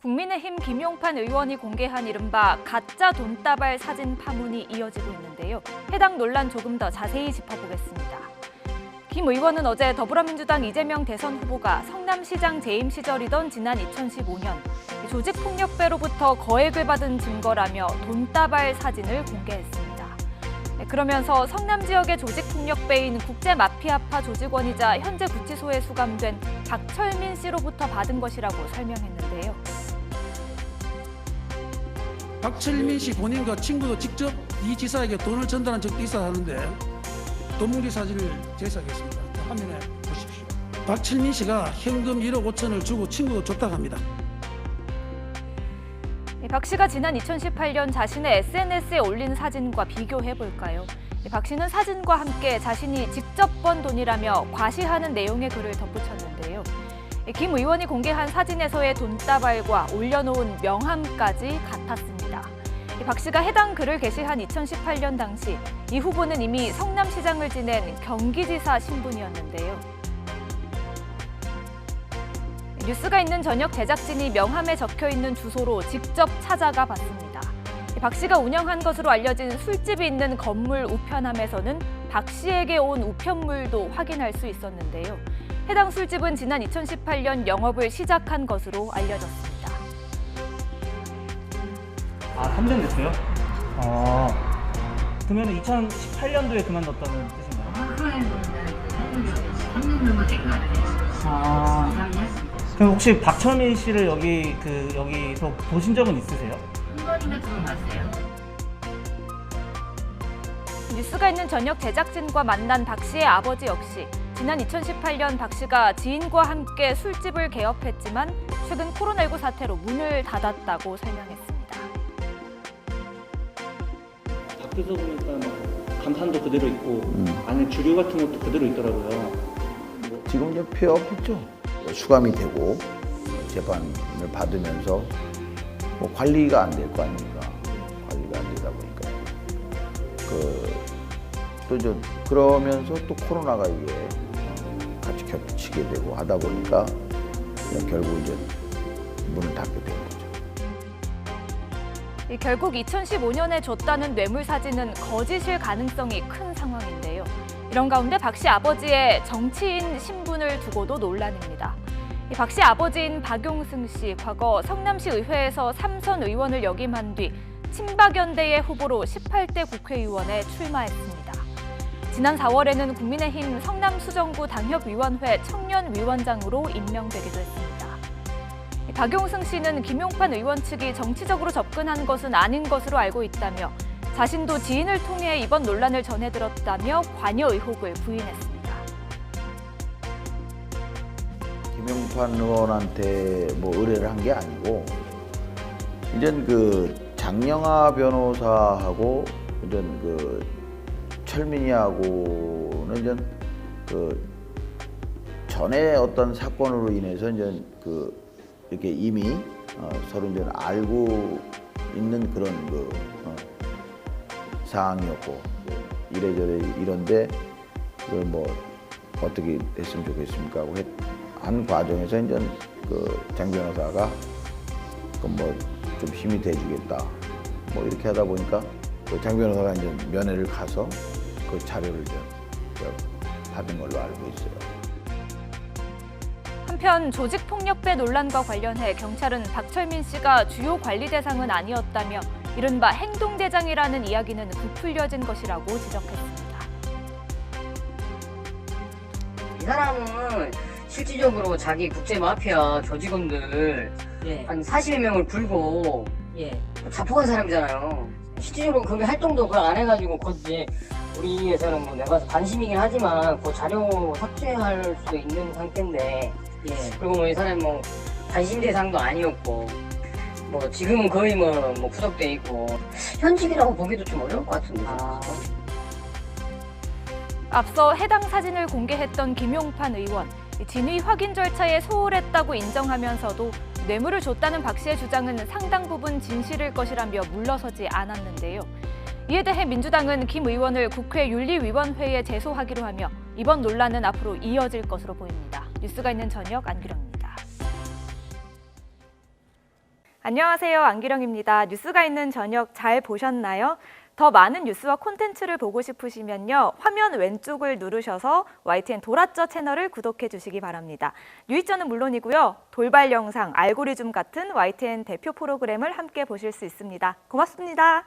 국민의힘 김용판 의원이 공개한 이른바 가짜 돈다발 사진 파문이 이어지고 있는데요. 해당 논란 조금 더 자세히 짚어보겠습니다. 김 의원은 어제 더불어민주당 이재명 대선 후보가 성남시장 재임 시절이던 지난 2015년 조직폭력배로부터 거액을 받은 증거라며 돈다발 사진을 공개했습니다. 그러면서 성남 지역의 조직폭력배인 국제마피아파 조직원이자 현재 구치소에 수감된 박철민 씨로부터 받은 것이라고 설명했는데요. 박철민 씨 본인과 친구도 직접 이 지사에게 돈을 전달한 적도 있어 하는데 돈뭉지 사진을 제시하겠습니다. 화면에 보십시오. 박철민 씨가 현금 1억 5천을 주고 친구도 줬다고 합니다. 박 씨가 지난 2018년 자신의 SNS에 올린 사진과 비교해볼까요? 박 씨는 사진과 함께 자신이 직접 번 돈이라며 과시하는 내용의 글을 덧붙였는데요. 김 의원이 공개한 사진에서의 돈다발과 올려놓은 명함까지 같았습니다. 박 씨가 해당 글을 게시한 2018년 당시 이 후보는 이미 성남시장을 지낸 경기지사 신분이었는데요. 뉴스가 있는 저녁 제작진이 명함에 적혀있는 주소로 직접 찾아가 봤습니다. 박 씨가 운영한 것으로 알려진 술집이 있는 건물 우편함에서는 박 씨에게 온 우편물도 확인할 수 있었는데요. 해당 술집은 지난 2018년 영업을 시작한 것으로 알려졌습니다. 아, 3년 됐어요? 그러면 2018년도에 그만뒀다는 뜻인가요? 그럼 혹시 박철민 씨를 여기서 보신 적은 있으세요? 한 번이나 들어봤어요. 뉴스가 있는 저녁 제작진과 만난 박 씨의 아버지 역시 지난 2018년 박 씨가 지인과 함께 술집을 개업했지만 최근 코로나19 사태로 문을 닫았다고 설명했습니다. 밖에서 보니까 간판도 그대로 있고 안에 주류 같은 것도 그대로 있더라고요. 지금 이제 폐업했죠. 수감이 되고 재판을 받으면서 뭐 관리가 안 될 거 아닙니까? 관리가 안 되다 보니까 그러면서 또 코로나가 이게 같이 겹치게 되고 하다 보니까 결국 이제 문을 닫게 된 거죠. 결국 2015년에 줬다는 뇌물 사진은 거짓일 가능성이 큰 상황인데요. 이런 가운데 박 씨 아버지의 정치인 신분을 두고도 논란입니다. 박 씨 아버지인 박용승 씨, 과거 성남시 의회에서 3선 의원을 역임한 뒤 친박연대의 후보로 18대 국회의원에 출마했습니다. 지난 4월에는 국민의힘 성남수정구 당협위원회 청년위원장으로 임명되기도 했습니다. 박용승 씨는 김용판 의원 측이 정치적으로 접근한 것은 아닌 것으로 알고 있다며 자신도 지인을 통해 이번 논란을 전해들었다며 관여 의혹을 부인했습니다. 김용판 의원한테 뭐 의뢰를 한 게 아니고 이젠 그 장영하 변호사하고 이젠 그 철민이하고는 이젠 그 전에 어떤 사건으로 인해서 이제 그 이렇게 이미 서로 이제 알고 있는 그런 사항이었고 이래저래 이런데 그걸 뭐 어떻게 했으면 좋겠습니까 하고 한 과정에서 이제 그 장 변호사가 그 뭐 좀 힘이 돼주겠다 뭐 이렇게 하다 보니까 그 장 변호사가 이제 면회를 가서 그 자료를 받은 걸로 알고 있어요. 한편 조직폭력배 논란과 관련해 경찰은 박철민 씨가 주요 관리 대상은 아니었다며 이른바 행동대장이라는 이야기는 부풀려진 것이라고 지적했습니다. 이 사람은 실질적으로 자기 국제마피아 조직원들 한 40여 명을 불고 자폭한 사람이잖아요. 실질적으로 그 활동도 그걸 안 해가지고 곧 이제 우리 회사는 뭐 내가 관심이긴 하지만 그 자료 삭제할 수도 있는 상태인데 그리고 뭐 이 사람이 뭐 관심 대상도 아니었고 뭐 지금은 거의 뭐 구속돼 있고 현직이라고 보기도 좀 어려울 것 같은데. 앞서 해당 사진을 공개했던 김용판 의원, 진위 확인 절차에 소홀했다고 인정하면서도 뇌물을 줬다는 박 씨의 주장은 상당 부분 진실일 것이라며 물러서지 않았는데요. 이에 대해 민주당은 김 의원을 국회 윤리위원회에 제소하기로 하며 이번 논란은 앞으로 이어질 것으로 보입니다. 뉴스가 있는 저녁 안규령입니다. 안녕하세요. 안기령입니다. 뉴스가 있는 저녁 잘 보셨나요? 더 많은 뉴스와 콘텐츠를 보고 싶으시면요. 화면 왼쪽을 누르셔서 YTN 돌아쩌 채널을 구독해 주시기 바랍니다. 뉴이쩌는 물론이고요. 돌발 영상, 알고리즘 같은 YTN 대표 프로그램을 함께 보실 수 있습니다. 고맙습니다.